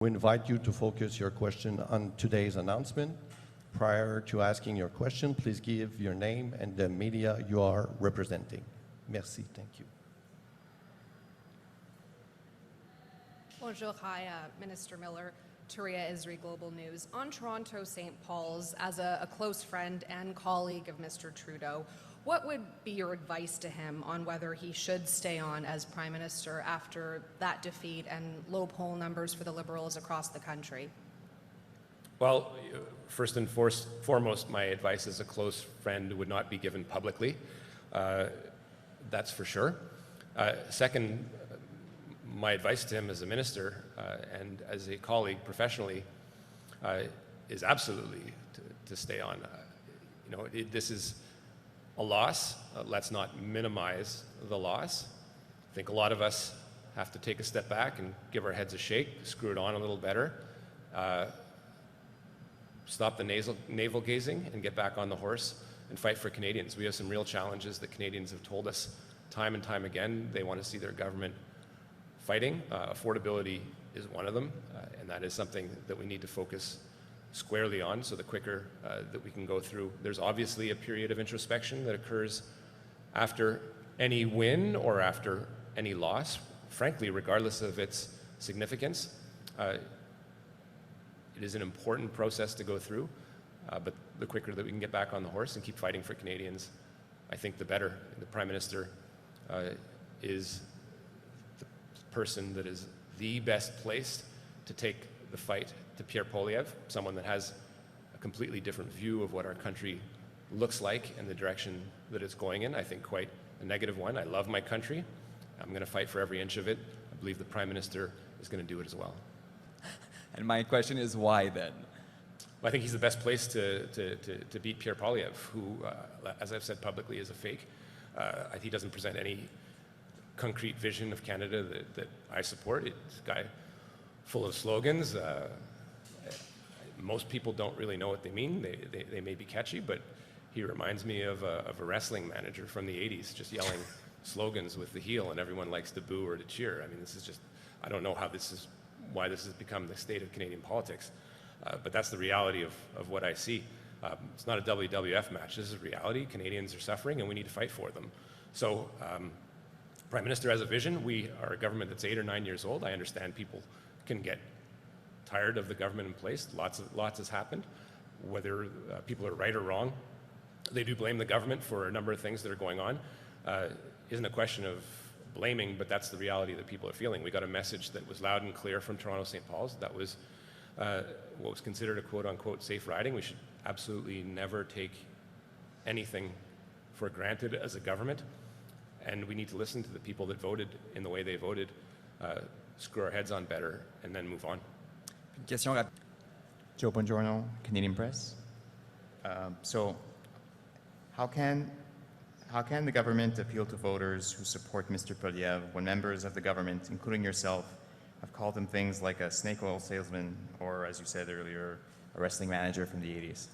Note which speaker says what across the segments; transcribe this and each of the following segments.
Speaker 1: We invite you to focus your question on today's announcement. Prior to asking your question, please give your name and the media you are representing. Merci. Thank you.
Speaker 2: Bonjour. Hi, Minister Miller. Turia Isri, Global News. On Toronto St. Paul's, as a close friend and colleague of Mr. Trudeau, what would be your advice to him on whether he should stay on as Prime Minister after that defeat and low poll numbers for the Liberals across the country?
Speaker 3: Well, first and foremost, my advice as a close friend would not be given publicly. That's for sure. Second, my advice to him as a minister and as a colleague professionally is absolutely to stay on. This is a loss. Let's not minimize the loss. I think a lot of us have to take a step back and give our heads a shake, screw it on a little better, stop the navel gazing and get back on the horse and fight for Canadians. We have some real challenges that Canadians have told us time and time again. They want to see their government fighting. Affordability is one of them, and that is something that we need to focus squarely on, so the quicker that we can go through. There's obviously a period of introspection that occurs after any win or after any loss, frankly, regardless of its significance. It is an important process to go through, but the quicker that we can get back on the horse and keep fighting for Canadians, I think the better. The Prime Minister is the person that is the best placed to take the fight to Pierre Poilievre, someone that has a completely different view of what our country looks like and the direction that it's going in. I think quite a negative one. I love my country. I'm going to fight for every inch of it. I believe the Prime Minister is going to do it as well.
Speaker 4: And my question is, why then?
Speaker 3: Well, I think he's the best place to beat Pierre Poilievre, who, as I've said publicly, is a fake. He doesn't present any concrete vision of Canada that I support. It's a guy full of slogans. Most people don't really know what they mean. They may be catchy, but he reminds me of a wrestling manager from the 80s, just yelling slogans with the heel, and everyone likes to boo or to cheer. I mean, this is just, I don't know why this has become the state of Canadian politics, but that's the reality of what I see. It's not a WWF match. This is reality. Canadians are suffering, and we need to fight for them. So, Prime Minister has a vision. We are a government that's 8 or 9 years old. I understand people can get tired of the government in place. Lots has happened. Whether people are right or wrong, they do blame the government for a number of things that are going on. Isn't a question of blaming, but that's the reality that people are feeling. We got a message that was loud and clear from Toronto St. Paul's. That was what was considered a quote-unquote safe riding. We should absolutely never take anything for granted as a government, and we need to listen to the people that voted in the way they voted, screw our heads on better, and then move on.
Speaker 4: Question rapide.
Speaker 5: Joe Bongiorno, Canadian Press. So, how can the government appeal to voters who support Mr. Poilievre when members of the government, including yourself, have called him things like a snake oil salesman or, as you said earlier, a wrestling manager from the 80s?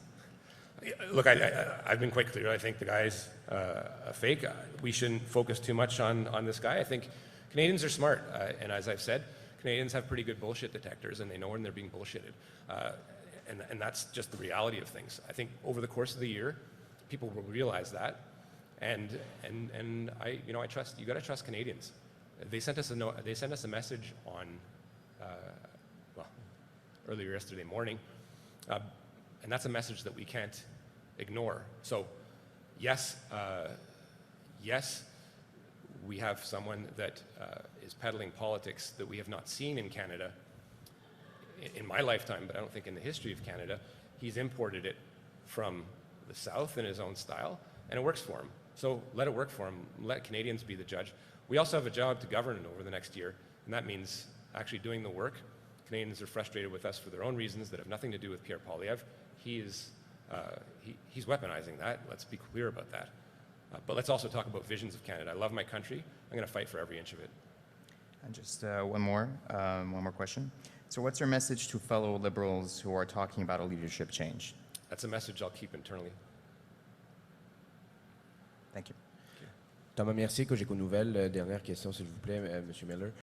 Speaker 3: Look, I've been quite clear. I think the guy's a fake. We shouldn't focus too much on this guy. I think Canadians are smart, and as I've said, Canadians have pretty good bullshit detectors, and they know when they're being bullshitted. And that's just the reality of things. I think over the course of the year, people will realize that. And I trust, you got to trust Canadians. They sent us a message on, earlier yesterday morning, and that's a message that we can't ignore. So, yes, we have someone that is peddling politics that we have not seen in Canada in my lifetime, but I don't think in the history of Canada. He's imported it from the South in his own style, and it works for him. So let it work for him. Let Canadians be the judge. We also have a job to govern over the next year, and that means actually doing the work. Canadians are frustrated with us for their own reasons that have nothing to do with Pierre Poilievre. He's weaponizing that. Let's be clear about that. But let's also talk about visions of Canada. I love my country. I'm going to fight for every inch of it.
Speaker 5: And just one more question. So what's your message to fellow Liberals who are talking about a leadership change?
Speaker 3: That's a message I'll keep internally.
Speaker 5: Thank you.
Speaker 6: Thomas Mercier, Cogeco Nouvelles. Dernière question, s'il vous plaît, M. Miller.